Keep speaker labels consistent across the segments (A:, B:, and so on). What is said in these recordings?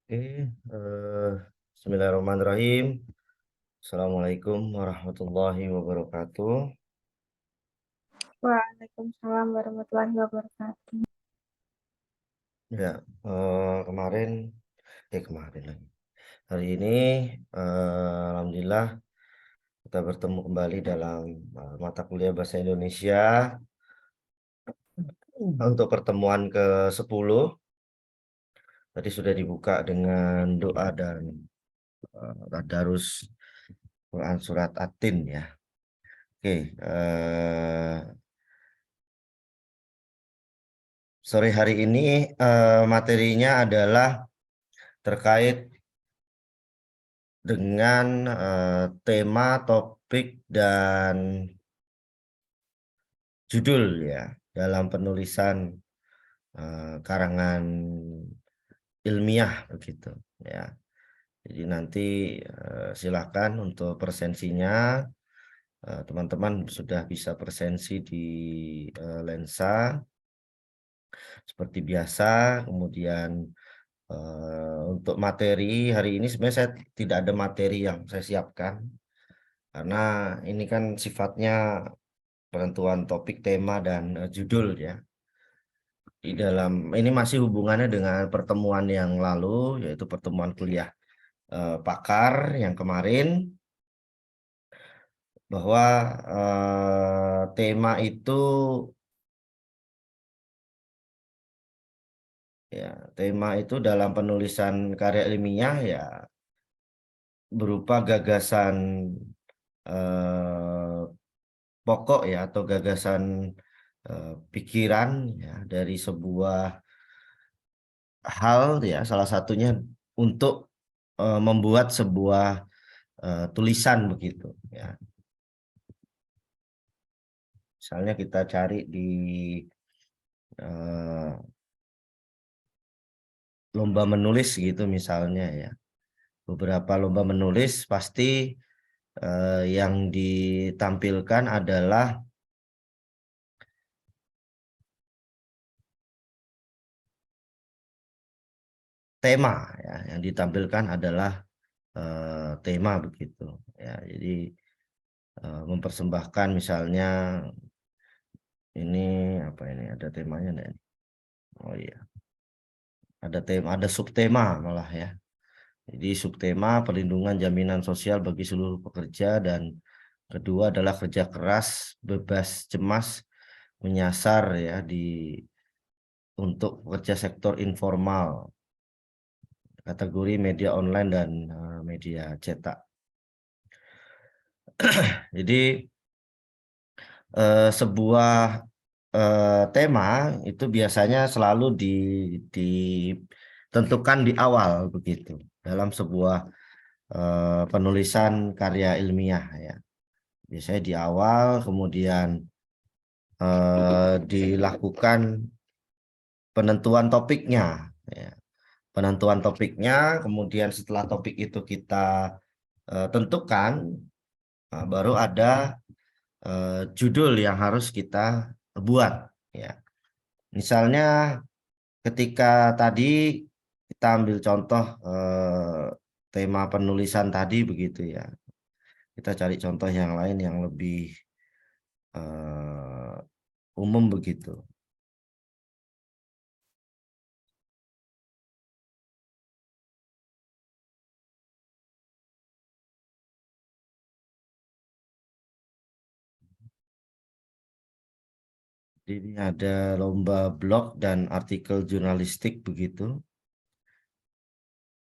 A: Oke, Bismillahirrahmanirrahim. Assalamualaikum warahmatullahi wabarakatuh.
B: Waalaikumsalam warahmatullahi wabarakatuh.
A: Ya, kemarin, kemarin lagi. Hari ini, alhamdulillah kita bertemu kembali dalam mata kuliah Bahasa Indonesia untuk pertemuan ke-10. Tadi sudah dibuka dengan doa dan tadarus Quran surat At-Tin ya. Oke, sore hari ini materinya adalah terkait dengan tema, topik, dan judul ya dalam penulisan karangan ilmiah begitu ya. Jadi nanti silakan untuk presensinya, teman-teman sudah bisa presensi di lensa seperti biasa. Kemudian untuk materi hari ini sebenarnya saya tidak ada materi yang saya siapkan karena ini kan sifatnya penentuan topik, tema, dan judul ya. Di dalam ini masih hubungannya dengan pertemuan yang lalu, yaitu pertemuan kuliah pakar yang kemarin, bahwa tema itu dalam penulisan karya ilmiah ya berupa gagasan eh, pokok ya atau gagasan pikiran ya dari sebuah hal ya, salah satunya untuk membuat sebuah tulisan begitu ya. Misalnya kita cari di lomba menulis gitu misalnya ya. Beberapa lomba menulis pasti yang ditampilkan adalah tema ya, yang ditampilkan adalah tema begitu ya. Jadi mempersembahkan misalnya ini apa ini ada temanya enggak? Oh iya. Ada tema, ada subtema malah ya. Jadi subtema perlindungan jaminan sosial bagi seluruh pekerja, dan kedua adalah kerja keras bebas cemas menyasar ya untuk pekerja sektor informal, kategori media online dan media cetak. Jadi sebuah tema itu biasanya selalu ditentukan di awal begitu dalam sebuah penulisan karya ilmiah ya. Biasanya di awal, kemudian dilakukan penentuan topiknya ya. Penentuan topiknya, kemudian setelah topik itu kita tentukan, baru ada judul yang harus kita buat ya. Misalnya ketika tadi kita ambil contoh tema penulisan tadi begitu ya. Kita cari contoh yang lain yang lebih umum begitu. Ini ada lomba blog dan artikel jurnalistik begitu.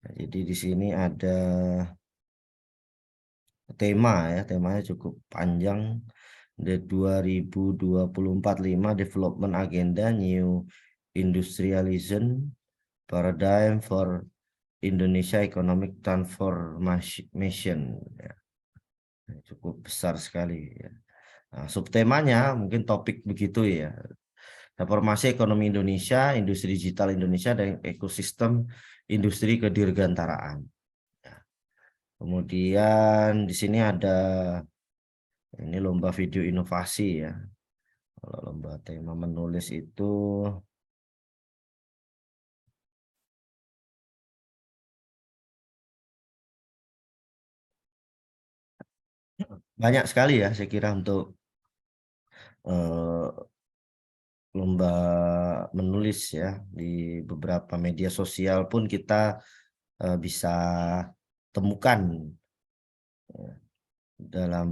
A: Nah, jadi di sini ada tema ya, temanya cukup panjang. The 2024-5 Development Agenda New Industrialization Paradigm for Indonesia Economic Transformation ya. Cukup besar sekali ya. Nah, subtemanya mungkin topik begitu ya. Reformasi ekonomi Indonesia, industri digital Indonesia, dan ekosistem industri kedirgantaraan. Ya. Kemudian di sini ada ini lomba video inovasi ya. Kalau lomba tema menulis itu banyak sekali ya saya kira untuk eh, lomba menulis ya di beberapa media sosial pun kita bisa temukan ya, dalam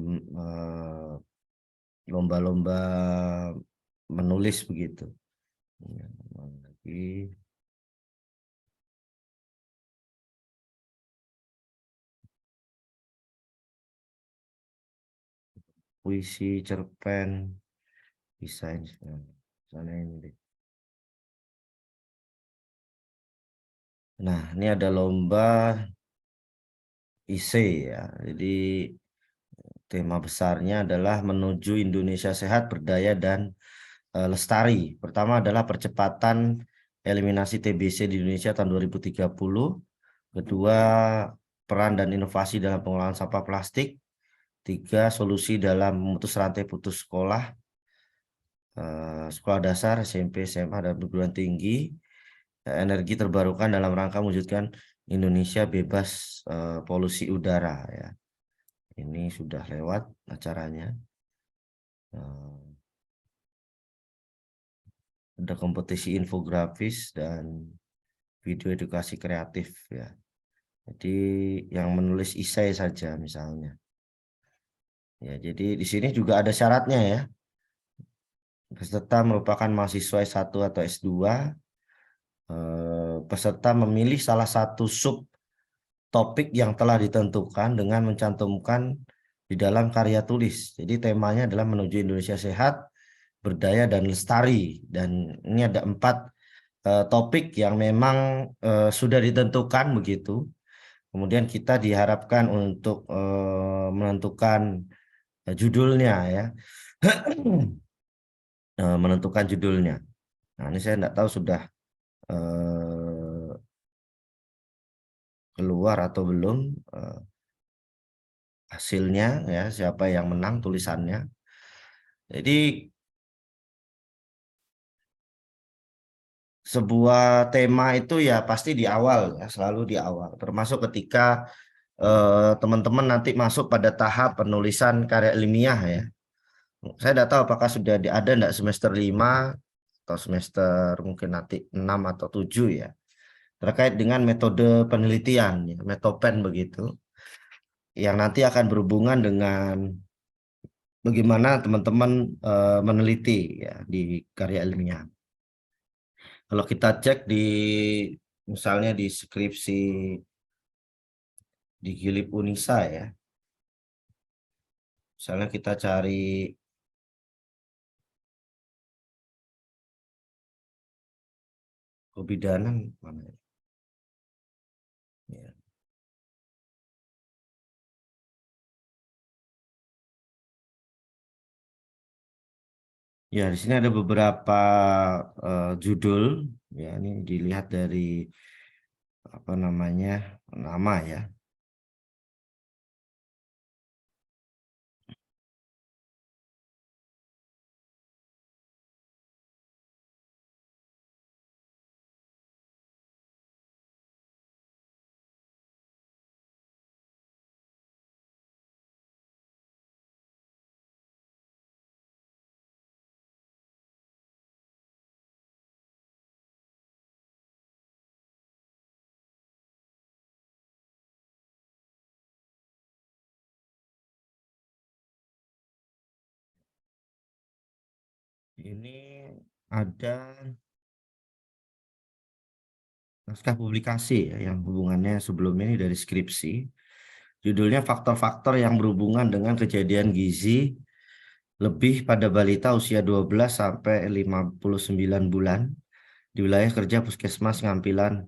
A: lomba-lomba menulis begitu. Ya, lagi. Puisi, cerpen, desain, sana ini deh. Nah, ini ada lomba IC ya. Jadi tema besarnya adalah menuju Indonesia sehat, berdaya dan lestari. Pertama adalah percepatan eliminasi TBC di Indonesia tahun 2030. Kedua, peran dan inovasi dalam pengelolaan sampah plastik. Tiga, solusi dalam memutus rantai putus sekolah, sekolah dasar, SMP, SMA, dan perguruan tinggi. Energi terbarukan dalam rangka mewujudkan Indonesia bebas polusi udara ya. Ini sudah lewat acaranya. Ada kompetisi infografis dan video edukasi kreatif ya. Jadi yang menulis esai saja misalnya. Ya, jadi di sini juga ada syaratnya ya. Peserta merupakan mahasiswa S1 atau S2. Peserta memilih salah satu sub topik yang telah ditentukan dengan mencantumkan di dalam karya tulis. Jadi temanya adalah menuju Indonesia sehat, berdaya dan lestari. Dan ini ada 4 topik yang memang sudah ditentukan begitu. Kemudian kita diharapkan untuk menentukan judulnya ya, menentukan judulnya. Nah ini saya tidak tahu sudah keluar atau belum hasilnya ya, siapa yang menang tulisannya. Jadi sebuah tema itu ya pasti di awal ya, selalu di awal. Termasuk ketika teman-teman nanti masuk pada tahap penulisan karya ilmiah ya. Saya tidak tahu apakah sudah ada enggak semester 5 atau semester mungkin nanti 6 atau 7 ya. Terkait dengan metode penelitian, ya, metopen begitu. Yang nanti akan berhubungan dengan bagaimana teman-teman meneliti ya di karya ilmiah. Kalau kita cek di misalnya di skripsi di Gilip Unisa ya. Misalnya kita cari kebidanan mana ya? Ya. Ya, di sini ada beberapa judul ya, ini dilihat dari apa namanya nama ya. Ini ada naskah publikasi ya, yang hubungannya sebelum ini dari skripsi. Judulnya faktor-faktor yang berhubungan dengan kejadian gizi lebih pada balita usia 12 sampai 59 bulan di wilayah kerja Puskesmas Ngampilan,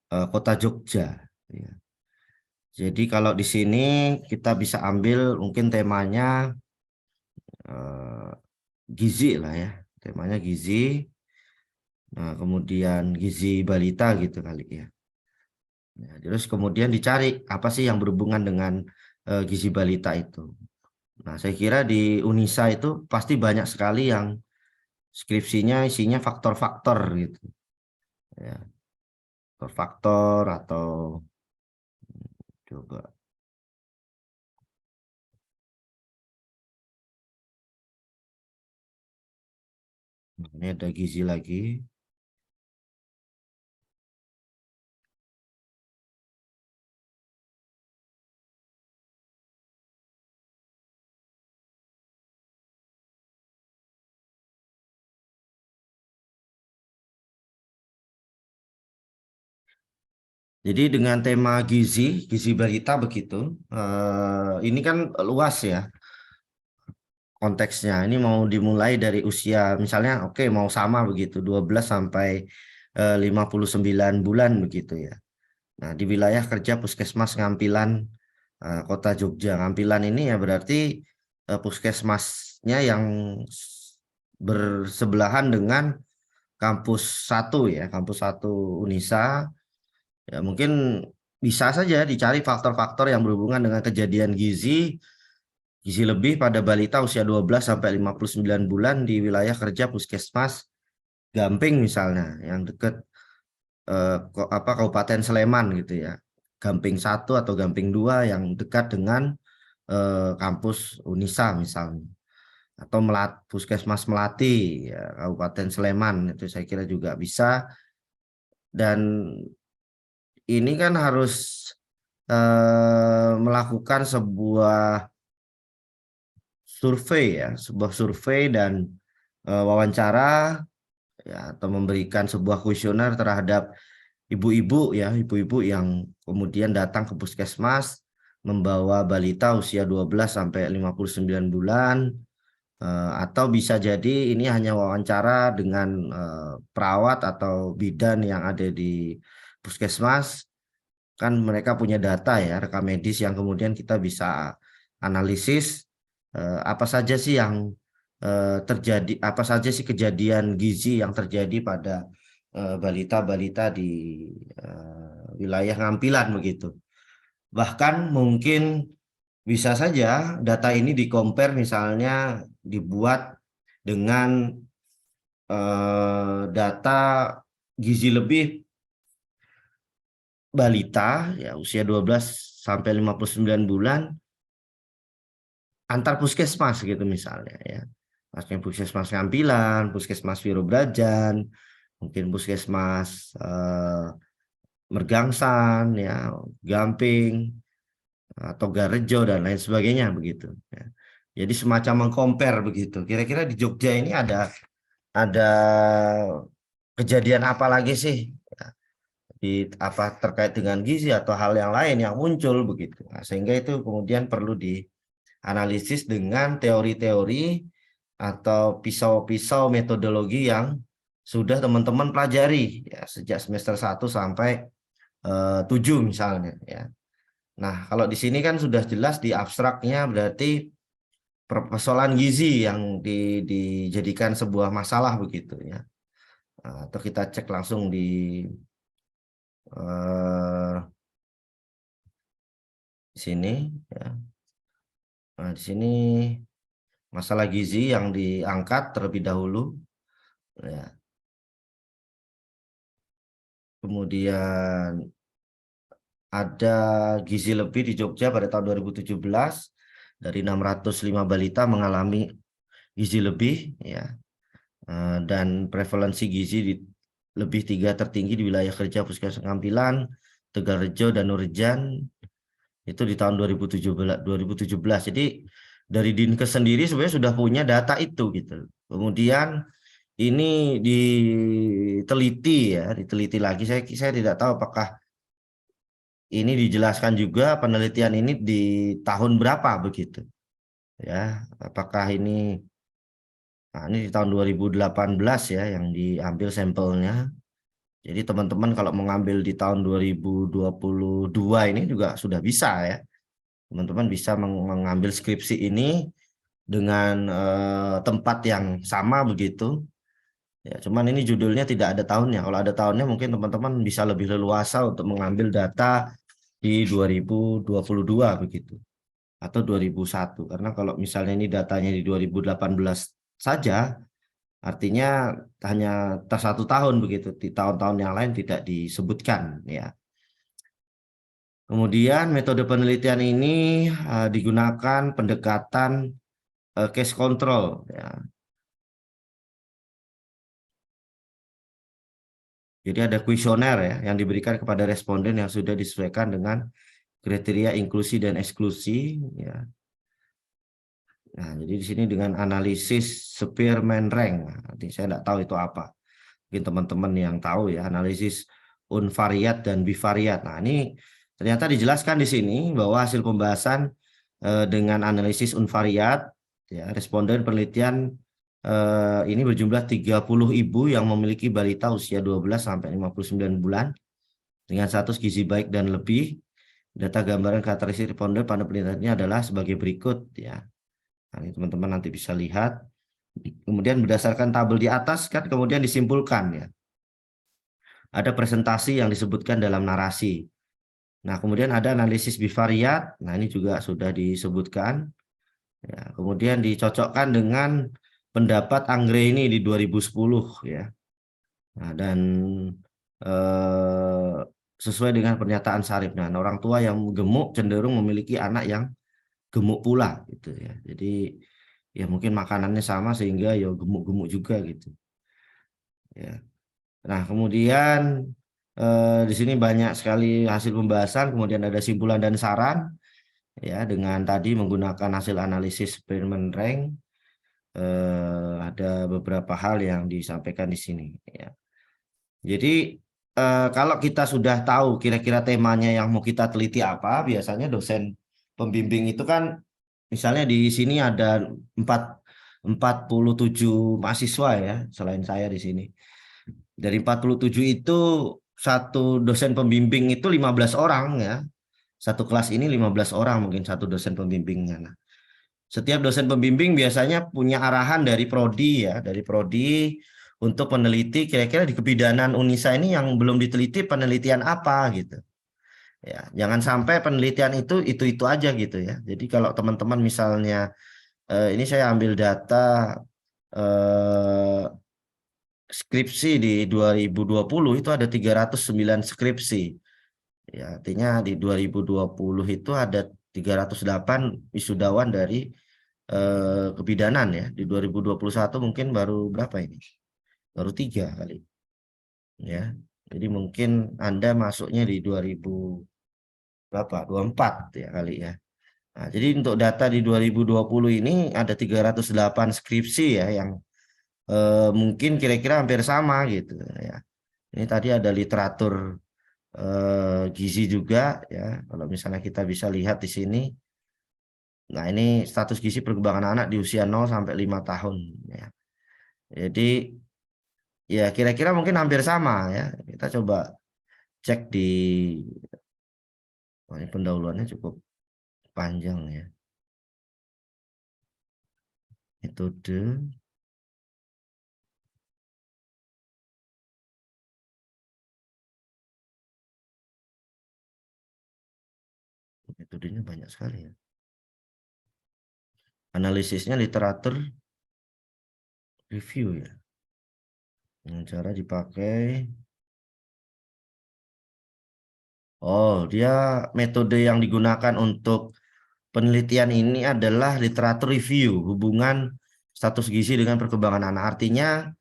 A: Kota Jogja. Ya. Jadi kalau di sini kita bisa ambil mungkin temanya gizi lah ya, temanya gizi. Nah, kemudian gizi balita gitu kali ya. Ya, terus kemudian dicari apa sih yang berhubungan dengan gizi balita itu. Nah, saya kira di Unisa itu pasti banyak sekali yang skripsinya isinya faktor-faktor gitu. Ya, faktor atau coba Ini ada gizi lagi. Jadi dengan tema gizi balita begitu, ini kan luas ya konteksnya. Ini mau dimulai dari usia, misalnya oke mau sama begitu, 12 sampai 59 bulan begitu ya. Nah, di wilayah kerja Puskesmas Ngampilan, Kota Jogja. Ngampilan ini ya berarti puskesmasnya yang bersebelahan dengan kampus 1 ya, kampus 1 Unisa. Ya, mungkin bisa saja dicari faktor-faktor yang berhubungan dengan kejadian gizi lebih pada balita usia 12 sampai 59 bulan di wilayah kerja Puskesmas Gamping misalnya, yang dekat Kabupaten Sleman gitu ya. Gamping 1 atau Gamping 2 yang dekat dengan kampus Unisa misalnya. Atau Puskesmas Melati ya, Kabupaten Sleman, itu saya kira juga bisa. Dan ini kan harus melakukan sebuah survei dan wawancara ya, atau memberikan sebuah kuesioner terhadap ibu-ibu yang kemudian datang ke puskesmas membawa balita usia 12 sampai 59 bulan, atau bisa jadi ini hanya wawancara dengan perawat atau bidan yang ada di puskesmas. Kan mereka punya data ya, rekam medis yang kemudian kita bisa analisis apa saja sih yang terjadi, apa saja sih kejadian gizi yang terjadi pada balita-balita di wilayah Ngampilan begitu. Bahkan mungkin bisa saja data ini di-compare, misalnya dibuat dengan data gizi lebih balita ya usia 12 sampai 59 bulan antar puskesmas gitu misalnya ya. Puskesmas Ngampilan, Puskesmas Wirobrajan, mungkin Puskesmas Mergangsan ya, Gamping atau Garejo dan lain sebagainya begitu ya. Jadi semacam mengcompare begitu. Kira-kira di Jogja ini ada kejadian apa lagi sih ya, terkait dengan gizi atau hal yang lain yang muncul begitu. Nah, sehingga itu kemudian perlu dianalisis dengan teori-teori atau pisau-pisau metodologi yang sudah teman-teman pelajari ya sejak semester 1 sampai 7 misalnya ya. Nah, kalau di sini kan sudah jelas di abstraknya berarti persoalan gizi yang dijadikan sebuah masalah begitu ya. Atau kita cek langsung di sini ya. Nah, di sini masalah gizi yang diangkat terlebih dahulu ya. Kemudian ada gizi lebih di Jogja pada tahun 2017 dari 605 balita mengalami gizi lebih ya. Dan prevalensi gizi lebih 3 tertinggi di wilayah kerja Puskesmas Ngampilan, Tegalrejo dan Nurjan itu di tahun 2017. Jadi dari Dinkes sendiri sebenarnya sudah punya data itu gitu. Kemudian ini diteliti lagi. Saya tidak tahu apakah ini dijelaskan juga penelitian ini di tahun berapa begitu. Ya, apakah ini di tahun 2018 ya yang diambil sampelnya. Jadi teman-teman kalau mengambil di tahun 2022 ini juga sudah bisa ya. Teman-teman bisa mengambil skripsi ini dengan tempat yang sama begitu. Ya, cuman ini judulnya tidak ada tahunnya. Kalau ada tahunnya mungkin teman-teman bisa lebih leluasa untuk mengambil data di 2022 begitu. Atau 2001. Karena kalau misalnya ini datanya di 2018 saja, artinya hanya 1 tahun begitu. Di tahun-tahun yang lain tidak disebutkan ya. Kemudian metode penelitian ini digunakan pendekatan case control ya. Jadi ada kuesioner ya yang diberikan kepada responden yang sudah disesuaikan dengan kriteria inklusi dan eksklusi ya. Nah, jadi di sini dengan analisis Spearman rank. Nah, nanti saya tidak tahu itu apa. Mungkin teman-teman yang tahu ya, analisis unvariat dan bivariat. Nah, ini ternyata dijelaskan di sini bahwa hasil pembahasan dengan analisis unvariat ya, responden penelitian ini berjumlah 30 ibu yang memiliki balita usia 12 sampai 59 bulan dengan status gizi baik dan lebih. Data gambaran karakteristik responden pada penelitiannya adalah sebagai berikut ya. Nah, ini teman-teman nanti bisa lihat. Kemudian berdasarkan tabel di atas kan kemudian disimpulkan ya. Ada presentasi yang disebutkan dalam narasi. Nah, kemudian ada analisis bivariat. Nah, ini juga sudah disebutkan. Ya, kemudian dicocokkan dengan pendapat Anggreni di 2010 ya. Nah, dan sesuai dengan pernyataan Sarif. Nah, orang tua yang gemuk cenderung memiliki anak yang gemuk pula gitu ya. Jadi ya mungkin makanannya sama sehingga ya gemuk-gemuk juga gitu. Ya. Nah, kemudian di sini banyak sekali hasil pembahasan, kemudian ada simpulan dan saran ya dengan tadi menggunakan hasil analisis Spearman rank. Ada beberapa hal yang disampaikan di sini ya. Jadi kalau kita sudah tahu kira-kira temanya yang mau kita teliti apa, biasanya dosen pembimbing itu kan misalnya di sini ada 47 mahasiswa ya, selain saya di sini. Dari 47 itu satu dosen pembimbing itu 15 orang ya. Satu kelas ini 15 orang mungkin satu dosen pembimbingnya. Nah, setiap dosen pembimbing biasanya punya arahan dari prodi ya, dari prodi untuk meneliti kira-kira di kebidanan Unisa ini yang belum diteliti penelitian apa gitu. Ya, jangan sampai penelitian itu aja gitu ya. Jadi kalau teman-teman misalnya ini saya ambil data skripsi di 2020 itu ada 309 skripsi. Ya, artinya di 2020 itu ada 308 wisudawan dari kebidanan ya. Di 2021 mungkin baru berapa ini? Baru 3 kali. Ya. Jadi mungkin Anda masuknya di 2000 berapa? 24 ya kali ya. Nah, jadi untuk data di 2020 ini ada 308 skripsi ya yang mungkin kira-kira hampir sama gitu ya. Ini tadi ada literatur gizi juga ya. Kalau misalnya kita bisa lihat di sini. Nah, ini status gizi perkembangan anak di usia 0 sampai 5 tahun ya. Jadi ya kira-kira mungkin hampir sama ya. Kita coba cek di ini pendahuluannya cukup panjang ya. Metode metodenya banyak sekali ya. Analisisnya literatur review ya. Dengan cara dipakai. Oh, dia metode yang digunakan untuk penelitian ini adalah literatur review hubungan status gizi dengan perkembangan anak. Artinya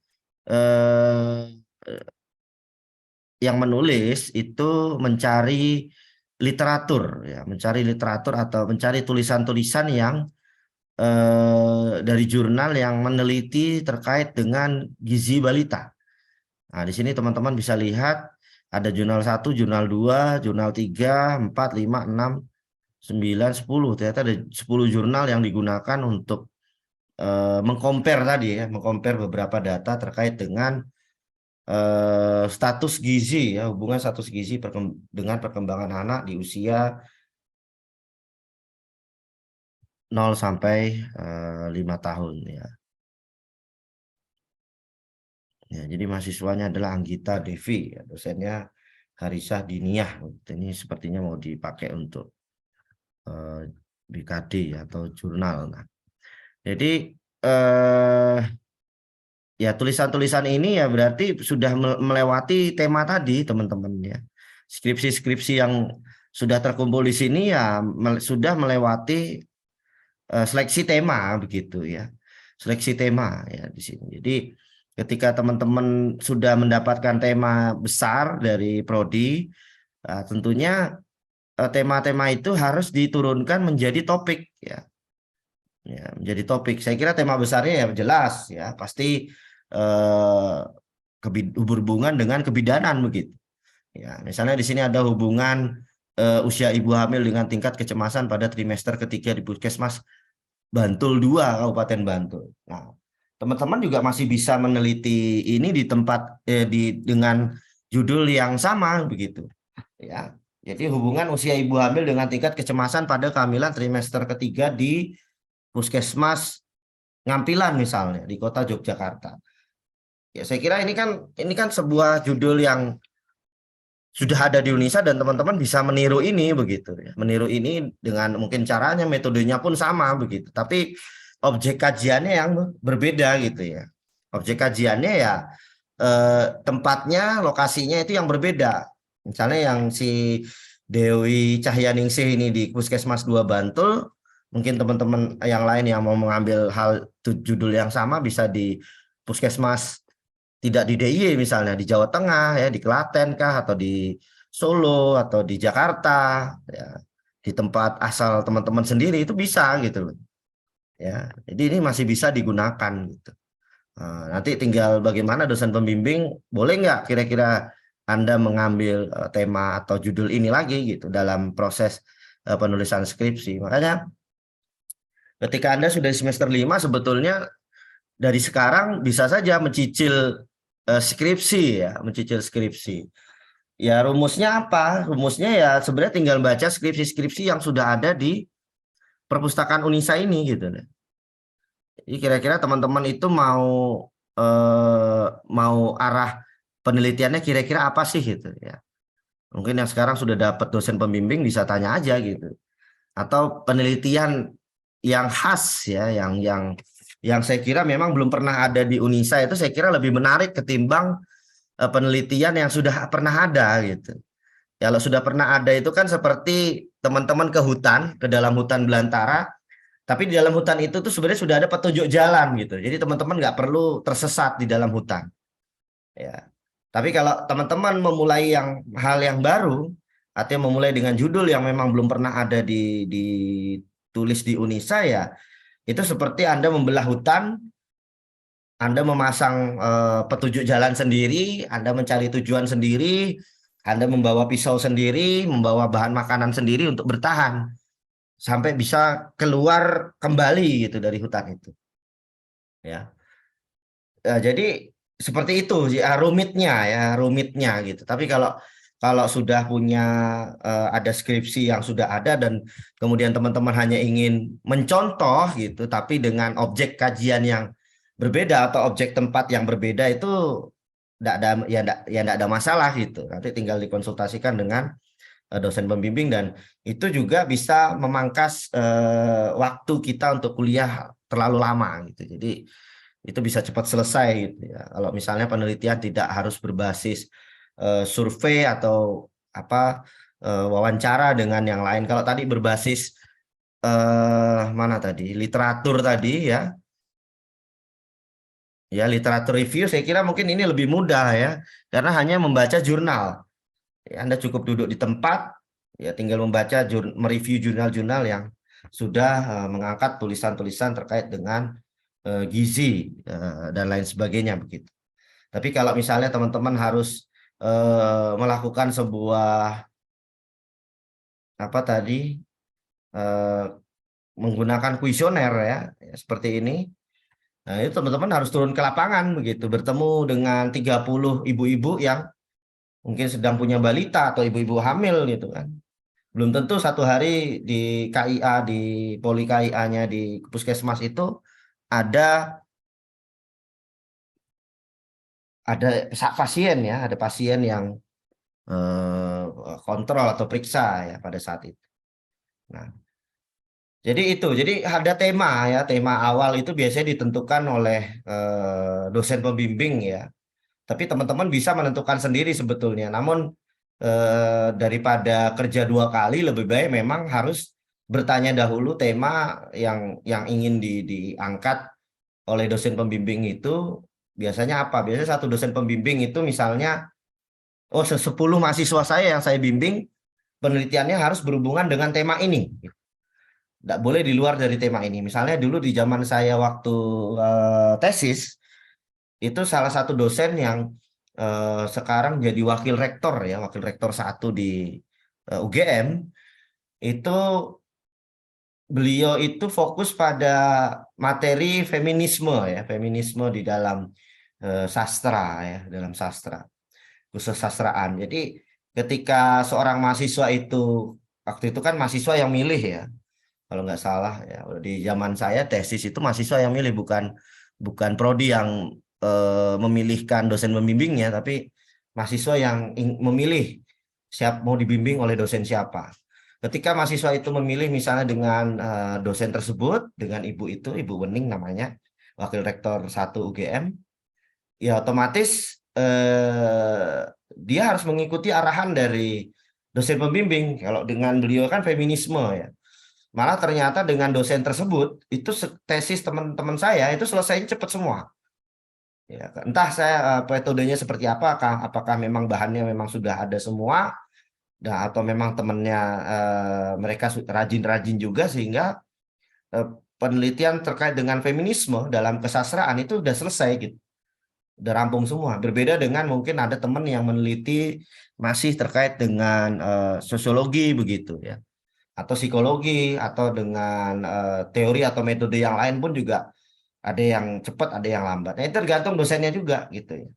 A: yang menulis itu mencari literatur ya, mencari literatur atau mencari tulisan-tulisan yang dari jurnal yang meneliti terkait dengan gizi balita. Nah, di sini teman-teman bisa lihat ada jurnal 1, jurnal 2, jurnal 3, 4, 5, 6, 9, 10. Ternyata ada 10 jurnal yang digunakan untuk mengcompare tadi ya, mengcompare beberapa data terkait dengan status gizi ya, hubungan status gizi dengan perkembangan anak di usia 0 sampai 5 tahun ya. Ya, jadi mahasiswanya adalah Anggita Devi, ya, dosennya Harisah Diniyah. Ini sepertinya mau dipakai untuk BKD atau jurnal. Nah, jadi ya tulisan-tulisan ini ya berarti sudah melewati tema tadi teman-teman ya. Skripsi-skripsi yang sudah terkumpul di sini ya sudah melewati seleksi tema begitu ya. Seleksi tema ya di sini. Jadi Ketika teman-teman sudah mendapatkan tema besar dari prodi, tentunya tema-tema itu harus diturunkan menjadi topik ya. Ya, menjadi topik. Saya kira tema besarnya ya jelas ya, pasti eh, berhubungan dengan kebidanan begitu. Ya, misalnya di sini ada hubungan usia ibu hamil dengan tingkat kecemasan pada trimester ketiga di Puskesmas Bantul 2 Kabupaten Bantul. Nah, teman-teman juga masih bisa meneliti ini di tempat dengan judul yang sama begitu. Ya. Jadi hubungan usia ibu hamil dengan tingkat kecemasan pada kehamilan trimester ketiga di Puskesmas Ngampilan misalnya di kota Yogyakarta. Ya, saya kira ini kan sebuah judul yang sudah ada di Unisa dan teman-teman bisa meniru ini begitu ya. Meniru ini dengan mungkin caranya, metodenya pun sama begitu. Tapi objek kajiannya yang berbeda gitu ya. Objek kajiannya ya tempatnya, lokasinya itu yang berbeda. Misalnya yang si Dewi Cahyaningsih ini di Puskesmas 2 Bantul, mungkin teman-teman yang lain yang mau mengambil judul yang sama bisa di Puskesmas tidak di DIY misalnya di Jawa Tengah ya, di Klaten kah atau di Solo atau di Jakarta ya, di tempat asal teman-teman sendiri itu bisa gitu loh ya. Jadi ini masih bisa digunakan gitu. Nanti tinggal bagaimana dosen pembimbing boleh nggak kira-kira Anda mengambil tema atau judul ini lagi gitu dalam proses penulisan skripsi. Makanya ketika Anda sudah di semester 5 sebetulnya dari sekarang bisa saja mencicil skripsi ya, mencicil skripsi. Ya rumusnya apa? Rumusnya ya sebenarnya tinggal baca skripsi-skripsi yang sudah ada di perpustakaan Unisa ini gitu. Jadi kira-kira teman-teman itu mau arah penelitiannya kira-kira apa sih gitu ya. Mungkin yang sekarang sudah dapat dosen pembimbing bisa tanya aja gitu. Atau penelitian yang khas ya, yang saya kira memang belum pernah ada di Unisa itu saya kira lebih menarik ketimbang penelitian yang sudah pernah ada gitu. Kalau sudah pernah ada itu kan seperti teman-teman ke hutan, ke dalam hutan belantara, tapi di dalam hutan itu tuh sebenarnya sudah ada petunjuk jalan gitu. Jadi teman-teman nggak perlu tersesat di dalam hutan. Ya. Tapi kalau teman-teman memulai hal yang baru, artinya memulai dengan judul yang memang belum pernah ada ditulis di Unisa ya, itu seperti Anda membelah hutan, Anda memasang petunjuk jalan sendiri, Anda mencari tujuan sendiri, Anda membawa pisau sendiri, membawa bahan makanan sendiri untuk bertahan sampai bisa keluar kembali gitu dari hutan itu. Ya. Jadi seperti itu ya rumitnya gitu. Tapi kalau sudah punya ada skripsi yang sudah ada dan kemudian teman-teman hanya ingin mencontoh gitu, tapi dengan objek kajian yang berbeda atau objek tempat yang berbeda itu tidak ada masalah gitu. Nanti tinggal dikonsultasikan dengan dosen pembimbing dan itu juga bisa memangkas waktu kita untuk kuliah terlalu lama gitu. Jadi itu bisa cepat selesai gitu ya. Kalau misalnya penelitian tidak harus berbasis survei atau apa wawancara dengan yang lain. Kalau tadi berbasis mana tadi literatur tadi ya literatur review saya kira mungkin ini lebih mudah ya karena hanya membaca jurnal. Ya, Anda cukup duduk di tempat ya tinggal membaca mereview jurnal-jurnal yang sudah mengangkat tulisan-tulisan terkait dengan gizi dan lain sebagainya begitu. Tapi kalau misalnya teman-teman harus melakukan sebuah apa tadi menggunakan kuesioner ya seperti ini, nah itu teman-teman harus turun ke lapangan begitu, bertemu dengan 30 ibu-ibu yang mungkin sedang punya balita atau ibu-ibu hamil gitu kan. Belum tentu satu hari di KIA di poli KIA-nya di puskesmas itu ada pasien ya, ada pasien yang kontrol atau periksa ya pada saat itu. Nah, jadi ada tema ya, tema awal itu biasanya ditentukan oleh dosen pembimbing ya. Tapi teman-teman bisa menentukan sendiri sebetulnya. Namun daripada kerja 2 kali, lebih baik memang harus bertanya dahulu tema yang ingin diangkat oleh dosen pembimbing itu Biasanya apa? Biasanya satu dosen pembimbing itu misalnya, 10 mahasiswa saya yang saya bimbing, penelitiannya harus berhubungan dengan tema ini. Nggak boleh di luar dari tema ini. Misalnya dulu di zaman saya waktu tesis, itu salah satu dosen yang sekarang jadi wakil rektor ya, wakil rektor 1 di UGM, itu beliau itu fokus pada materi feminisme ya, feminisme di dalam sastra ya, dalam sastra, khusus sastraan. Jadi ketika seorang mahasiswa itu, waktu itu kan mahasiswa yang milih ya, kalau nggak salah ya, di zaman saya tesis itu mahasiswa yang milih, bukan bukan prodi yang memilihkan dosen pembimbingnya, tapi mahasiswa yang memilih siap mau dibimbing oleh dosen siapa. Ketika mahasiswa itu memilih misalnya dengan dosen tersebut, dengan ibu itu, Ibu Wening namanya, wakil rektor 1 UGM, ya otomatis dia harus mengikuti arahan dari dosen pembimbing. Kalau dengan beliau kan feminisme ya. Malah ternyata dengan dosen tersebut, itu tesis teman-teman saya itu selesainya cepat semua. Ya, entah saya metodenya seperti apa, apakah memang bahannya memang sudah ada semua, atau memang temannya mereka rajin-rajin juga sehingga penelitian terkait dengan feminisme dalam kesastraan itu udah selesai gitu, udah rampung semua. Berbeda dengan mungkin ada teman yang meneliti masih terkait dengan sosiologi begitu ya, atau psikologi, atau dengan teori atau metode yang lain pun juga ada yang cepat, ada yang lambat. Nah, itu tergantung dosennya juga gitu ya.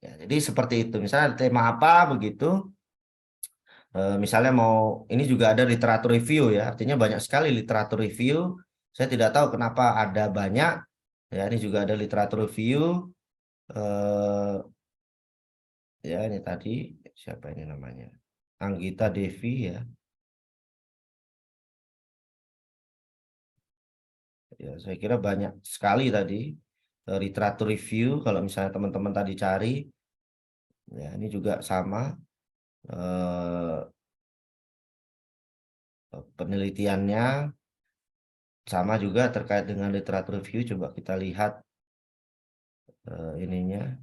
A: Ya, jadi seperti itu. Misalnya tema apa begitu, misalnya mau, ini juga ada literatur review ya, artinya banyak sekali literatur review. Saya tidak tahu kenapa ada banyak. Ya, ini juga ada literatur review. Ya, ini tadi siapa ini namanya? Anggita Devi ya. Ya, saya kira banyak sekali tadi literatur review. Kalau misalnya teman-teman tadi cari, ya ini juga sama penelitiannya, sama juga terkait dengan literatur review. Coba kita lihat ininya.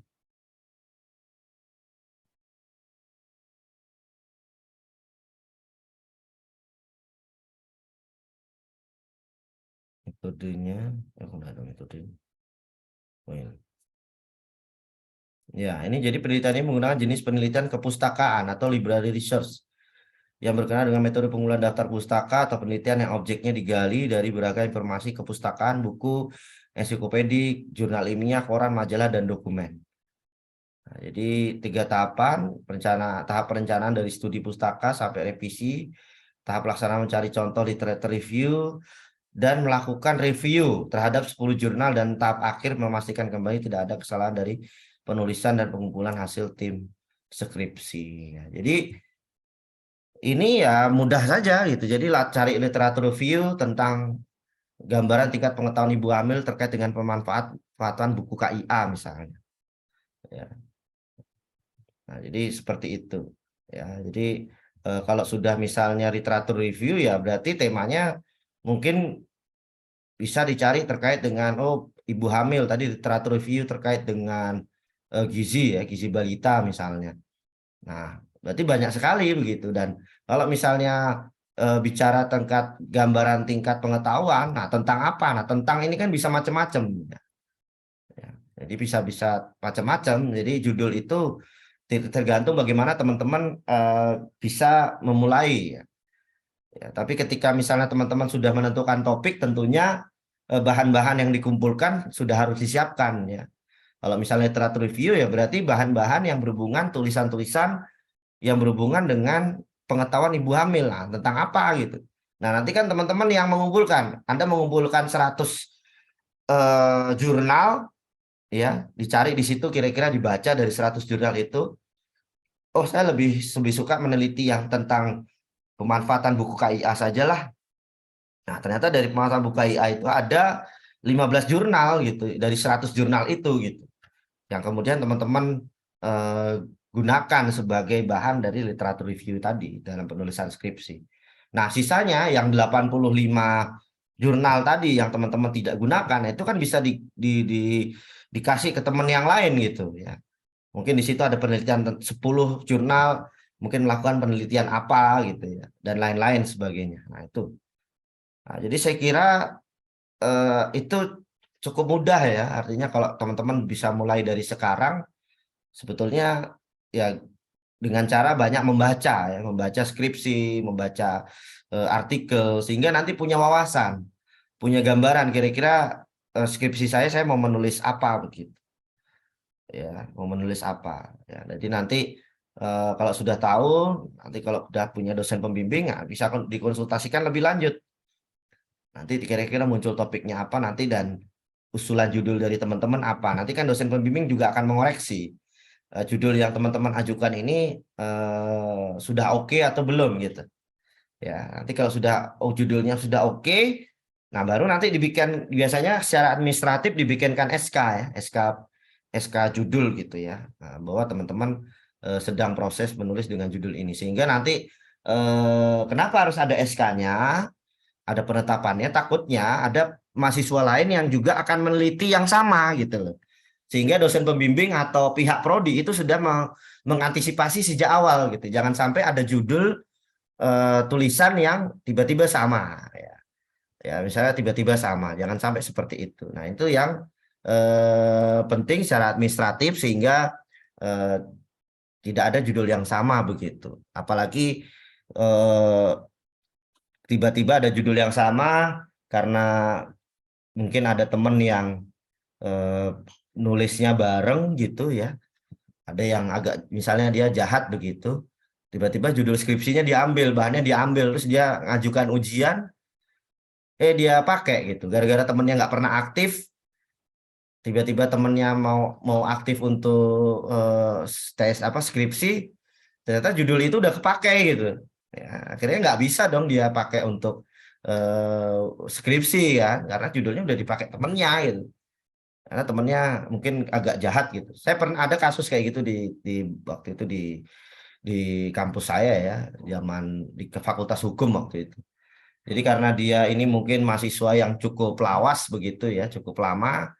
A: Metodenya, aku nggak ada metodenya. Oh, ini. Ya, ini jadi penelitian ini menggunakan jenis penelitian kepustakaan atau library research yang berkenaan dengan metode pengumpulan daftar pustaka atau penelitian yang objeknya digali dari beragam informasi kepustakaan, buku, ensiklopedik, jurnal ilmiah, koran, majalah, dan dokumen. Nah, jadi 3 tahapan, tahap perencanaan dari studi pustaka sampai revisi, tahap pelaksanaan mencari contoh literature review, dan melakukan review terhadap 10 jurnal, dan tahap akhir memastikan kembali tidak ada kesalahan dari penulisan dan pengumpulan hasil tim skripsi. Ya, jadi ini ya mudah saja gitu. Jadi cari literatur review tentang gambaran tingkat pengetahuan ibu hamil terkait dengan pemanfaatan buku KIA misalnya. Ya. Nah, jadi seperti itu. Ya, jadi kalau sudah misalnya literatur review ya berarti temanya mungkin bisa dicari terkait dengan ibu hamil, tadi literatur review terkait dengan gizi ya, gizi balita misalnya. Nah, berarti banyak sekali begitu. Dan kalau misalnya bicara gambaran tingkat pengetahuan, nah tentang apa? Nah, tentang ini kan bisa macam-macam. Ya, jadi bisa macam-macam. Jadi judul itu tergantung bagaimana teman-teman bisa memulai. Ya. Ya, tapi ketika misalnya teman-teman sudah menentukan topik, tentunya bahan-bahan yang dikumpulkan sudah harus disiapkan ya. Kalau misalnya literatur review ya berarti bahan-bahan yang berhubungan, tulisan-tulisan yang berhubungan dengan pengetahuan ibu hamil. Nah, tentang apa gitu. Nah, nanti kan teman-teman yang mengumpulkan, Anda mengumpulkan 100 jurnal ya, dicari di situ kira-kira dibaca dari 100 jurnal itu. Oh, saya lebih suka meneliti yang tentang pemanfaatan buku KIA sajalah. Nah, ternyata dari pemanfaatan buku KIA itu ada 15 jurnal gitu, dari 100 jurnal itu gitu. Yang kemudian teman-teman gunakan sebagai bahan dari literatur review tadi dalam penulisan skripsi. Nah, sisanya yang 85 jurnal tadi yang teman-teman tidak gunakan, itu kan bisa dikasih ke teman yang lain gitu ya. Mungkin di situ ada penelitian 10 jurnal, mungkin melakukan penelitian apa gitu ya, dan lain-lain sebagainya. Nah itu. Nah, jadi saya kira itu cukup mudah ya. Artinya kalau teman-teman bisa mulai dari sekarang, sebetulnya ya dengan cara banyak membaca ya, membaca skripsi, membaca artikel, sehingga nanti punya wawasan, punya gambaran kira-kira skripsi saya mau menulis apa begitu. Ya, mau menulis apa ya. Jadi nanti kalau sudah tahu, nanti kalau sudah punya dosen pembimbing ya, bisa dikonsultasikan lebih lanjut. Nanti kira-kira muncul topiknya apa nanti dan usulan judul dari teman-teman apa. Nanti kan dosen pembimbing juga akan mengoreksi judul yang teman-teman ajukan ini sudah oke atau belum gitu. Ya, nanti kalau sudah judulnya sudah oke, nah baru nanti dibikin, biasanya secara administratif dibikinkan SK ya, SK judul gitu ya. Nah, bahwa teman-teman sedang proses menulis dengan judul ini, sehingga nanti kenapa harus ada SK-nya? Ada penetapannya, takutnya ada mahasiswa lain yang juga akan meneliti yang sama gitu loh. Sehingga dosen pembimbing atau pihak prodi itu sudah mengantisipasi sejak awal gitu. Jangan sampai ada judul tulisan yang tiba-tiba sama ya. Ya, misalnya tiba-tiba sama, jangan sampai seperti itu. Nah, itu yang penting secara administratif, sehingga tidak ada judul yang sama begitu. Apalagi tiba-tiba ada judul yang sama karena mungkin ada teman yang nulisnya bareng gitu ya. Ada yang agak, misalnya dia jahat begitu, tiba-tiba judul skripsinya diambil, bahannya diambil, terus dia ngajukan ujian, dia pakai gitu. Gara-gara temennya nggak pernah aktif, tiba-tiba temennya mau aktif untuk tes apa skripsi, ternyata judul itu udah kepakai gitu. Ya, akhirnya nggak bisa dong dia pakai untuk skripsi ya, karena judulnya udah dipakai temennya gitu. Karena temennya mungkin agak jahat gitu. Saya pernah ada kasus kayak gitu di waktu itu di kampus saya ya, zaman di Fakultas Hukum waktu itu. Jadi karena dia ini mungkin mahasiswa yang cukup lawas begitu ya, cukup lama,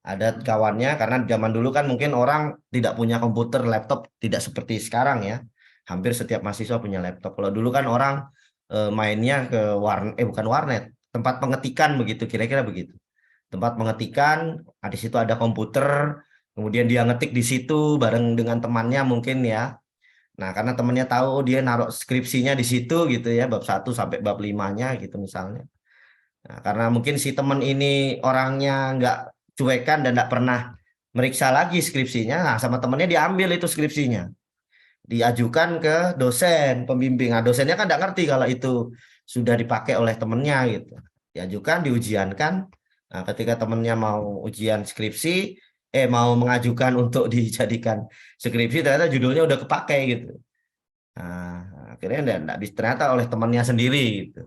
A: ada kawannya, karena zaman dulu kan mungkin orang tidak punya komputer, laptop tidak seperti sekarang ya. Hampir setiap mahasiswa punya laptop. Kalau dulu kan orang mainnya ke bukan warnet, tempat pengetikan begitu, kira-kira begitu. Tempat pengetikan, di situ ada komputer, kemudian dia ngetik di situ bareng dengan temannya mungkin ya. Nah, karena temannya tahu dia naruh skripsinya di situ gitu ya, bab 1 sampai bab 5-nya gitu misalnya. Nah, karena mungkin si teman ini orangnya nggak cuekan dan nggak pernah meriksa lagi skripsinya, nah sama temannya diambil itu skripsinya, diajukan ke dosen pembimbing. Nah, dosennya kan nggak ngerti kalau itu sudah dipakai oleh temennya gitu. Diajukan, diujiankan. Nah, ketika temennya mau ujian skripsi, mau mengajukan untuk dijadikan skripsi, ternyata judulnya udah kepakai gitu. Nah, akhirnya ternyata oleh temannya sendiri gitu.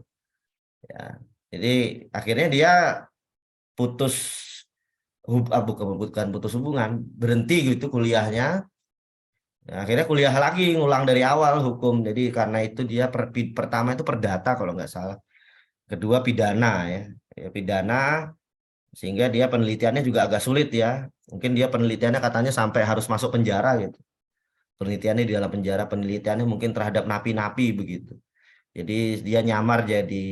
A: Ya, jadi akhirnya dia putus bukan putus hubungan, berhenti gitu kuliahnya. Ya, akhirnya kuliah lagi, ngulang dari awal hukum. Jadi karena itu dia pertama itu perdata kalau nggak salah, kedua pidana ya, pidana, sehingga dia penelitiannya juga agak sulit ya. Mungkin dia penelitiannya katanya sampai harus masuk penjara gitu. Penelitiannya di dalam penjara, penelitiannya mungkin terhadap napi-napi begitu. Jadi dia nyamar jadi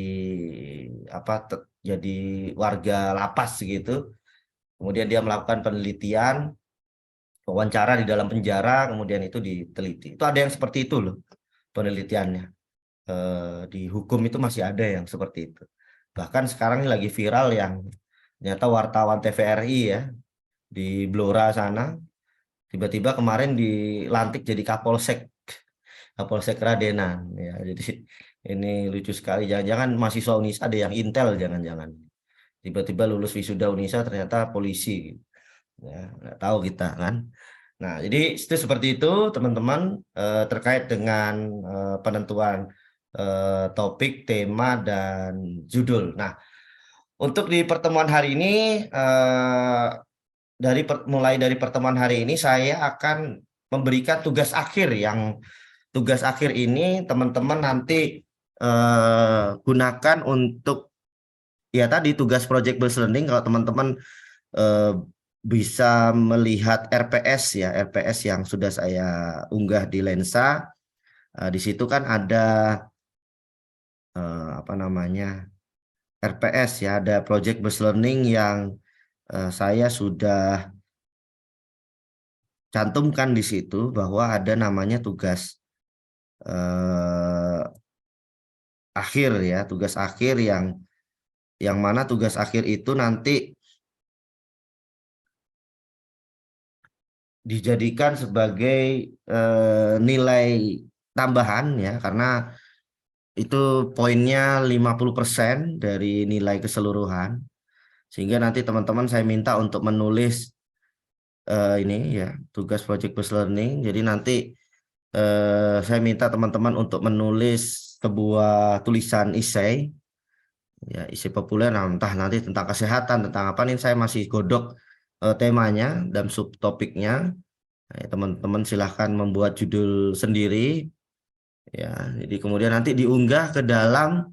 A: jadi warga lapas gitu. Kemudian dia melakukan penelitian, wawancara di dalam penjara, kemudian itu diteliti. Itu ada yang seperti itu loh penelitiannya. Di hukum itu masih ada yang seperti itu. Bahkan sekarang ini lagi viral yang ternyata wartawan TVRI ya di Blora sana, tiba-tiba kemarin dilantik jadi Kapolsek Radenan ya. Jadi ini lucu sekali. Jangan-jangan mahasiswa Unisa ada yang intel, jangan-jangan tiba-tiba lulus wisuda Unisa ternyata polisi ya, nggak tahu kita kan. Nah, jadi itu seperti itu teman-teman terkait dengan penentuan topik, tema, dan judul. Nah, untuk di pertemuan hari ini, mulai dari pertemuan hari ini saya akan memberikan tugas akhir, yang tugas akhir ini teman-teman nanti gunakan untuk ya tadi tugas project based learning. Kalau teman-teman bisa melihat RPS ya, RPS yang sudah saya unggah di Lensa. Di situ kan ada apa namanya RPS ya, ada Project Based Learning yang saya sudah cantumkan di situ bahwa ada namanya tugas akhir ya, tugas akhir yang mana tugas akhir itu nanti dijadikan sebagai nilai tambahan ya, karena itu poinnya 50% dari nilai keseluruhan, sehingga nanti teman-teman saya minta untuk menulis ini ya, tugas project based learning. Jadi nanti saya minta teman-teman untuk menulis sebuah tulisan esai ya, isi populer. Nah, entah nanti tentang kesehatan, tentang apa nih, saya masih godok temanya dan subtopiknya. Nah, teman-teman silahkan membuat judul sendiri ya. Jadi kemudian nanti diunggah ke dalam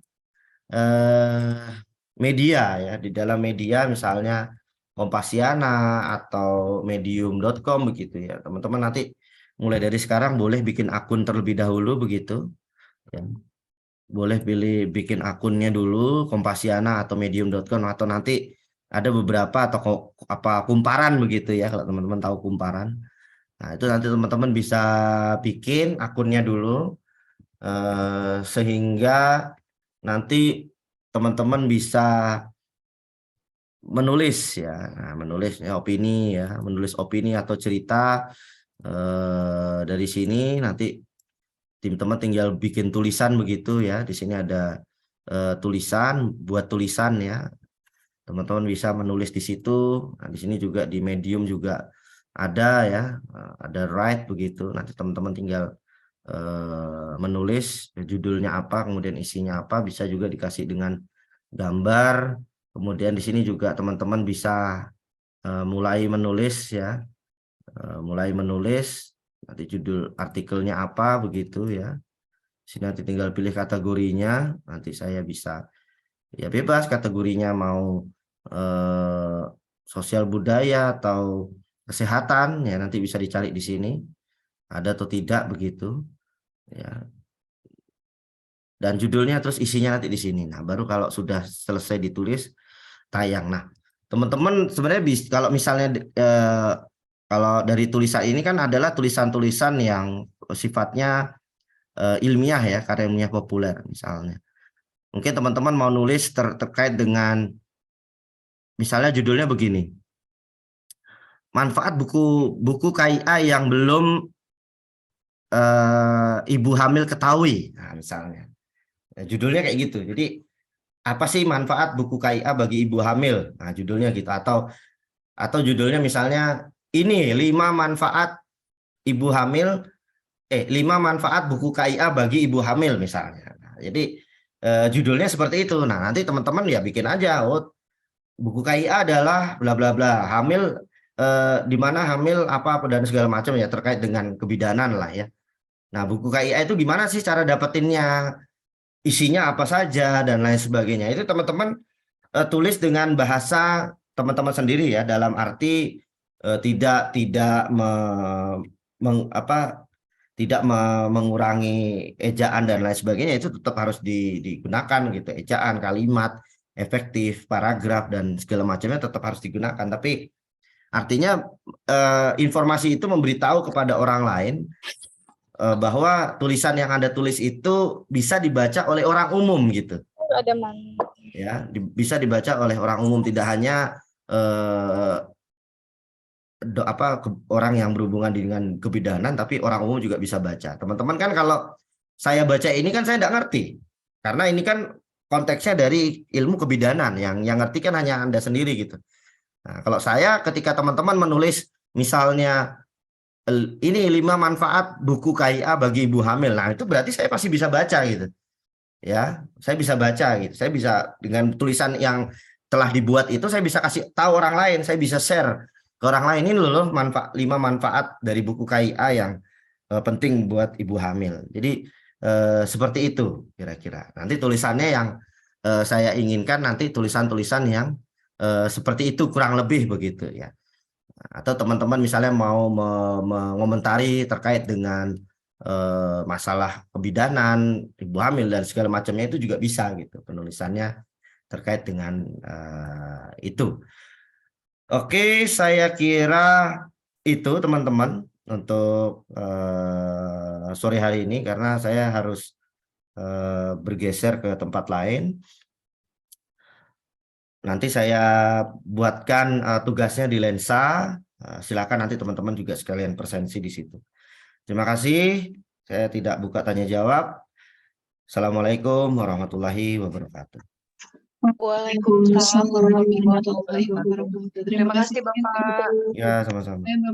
A: media ya, di dalam media misalnya Kompasiana atau medium.com begitu ya. Teman-teman nanti mulai dari sekarang boleh bikin akun terlebih dahulu begitu ya. Boleh pilih bikin akunnya dulu Kompasiana atau medium.com, atau nanti ada beberapa atau apa kumparan begitu ya, kalau teman-teman tahu kumparan. Nah, itu nanti teman-teman bisa bikin akunnya dulu sehingga nanti teman-teman bisa menulis ya. Nah, menulis ya opini ya, menulis opini atau cerita dari sini. Nanti tim teman tinggal bikin tulisan begitu ya. Di sini ada tulisan, buat tulisan ya. Teman-teman bisa menulis di situ. Nah, di sini juga di Medium juga ada ya, ada write begitu. Nanti teman-teman tinggal menulis judulnya apa, kemudian isinya apa, bisa juga dikasih dengan gambar. Kemudian di sini juga teman-teman bisa mulai menulis ya, mulai menulis. Nanti judul artikelnya apa begitu ya. Sini nanti tinggal pilih kategorinya. Nanti saya bisa ya bebas kategorinya, mau sosial budaya atau kesehatan ya, nanti bisa dicari di sini ada atau tidak begitu ya. Dan judulnya terus isinya nanti di sini. Nah, baru kalau sudah selesai ditulis tayang. Nah, teman-teman sebenarnya bisa, kalau misalnya kalau dari tulisan ini kan adalah tulisan-tulisan yang sifatnya ilmiah ya, karya ilmiah populer misalnya. Mungkin teman-teman mau nulis terkait dengan misalnya judulnya begini. Manfaat buku KIA yang belum ibu hamil ketahui. Nah, misalnya. Nah, judulnya kayak gitu. Jadi apa sih manfaat buku KIA bagi ibu hamil? Nah, judulnya gitu, atau judulnya misalnya ini 5 manfaat ibu hamil 5 manfaat buku KIA bagi ibu hamil misalnya. Nah, jadi judulnya seperti itu. Nah, nanti teman-teman ya bikin aja, oh, buku KIA adalah bla bla bla, hamil di mana hamil apa dan segala macam ya, terkait dengan kebidanan lah ya. Nah, buku KIA itu gimana sih cara dapetinnya? Isinya apa saja dan lain sebagainya. Itu teman-teman tulis dengan bahasa teman-teman sendiri ya, dalam arti tidak mengurangi ejaan dan lain sebagainya. Itu tetap harus digunakan gitu, ejaan, kalimat efektif, paragraf dan segala macamnya tetap harus digunakan. Tapi artinya informasi itu memberitahu kepada orang lain bahwa tulisan yang Anda tulis itu bisa dibaca oleh orang umum gitu.
B: Ada mana?
A: Ya, bisa dibaca oleh orang umum, tidak hanya orang yang berhubungan dengan kebidanan, tapi orang umum juga bisa baca. Teman-teman kan kalau saya baca ini kan saya tidak ngerti, karena ini kan konteksnya dari ilmu kebidanan, yang ngerti kan hanya Anda sendiri gitu. Nah, kalau saya ketika teman-teman menulis misalnya ini 5 manfaat buku KIA bagi ibu hamil, nah itu berarti saya pasti bisa baca gitu ya, saya bisa baca gitu, saya bisa dengan tulisan yang telah dibuat itu, saya bisa kasih tahu orang lain, saya bisa share ke orang lain, ini loh 5 manfaat dari buku KIA yang penting buat ibu hamil. Jadi seperti itu kira-kira. Nanti tulisannya yang saya inginkan nanti tulisan-tulisan yang seperti itu kurang lebih begitu ya. Atau teman-teman misalnya mau mengomentari terkait dengan masalah kebidanan, ibu hamil dan segala macamnya itu juga bisa gitu penulisannya terkait dengan itu. Oke, saya kira itu teman-teman untuk sore hari ini karena saya harus bergeser ke tempat lain. Nanti saya buatkan tugasnya di Lensa. Silakan nanti teman-teman juga sekalian presensi di situ. Terima kasih. Saya tidak buka tanya jawab. Assalamualaikum warahmatullahi wabarakatuh.
C: Waalaikumsalam warahmatullahi wabarakatuh.
B: Terima kasih, Bapak.
A: Ya, sama-sama.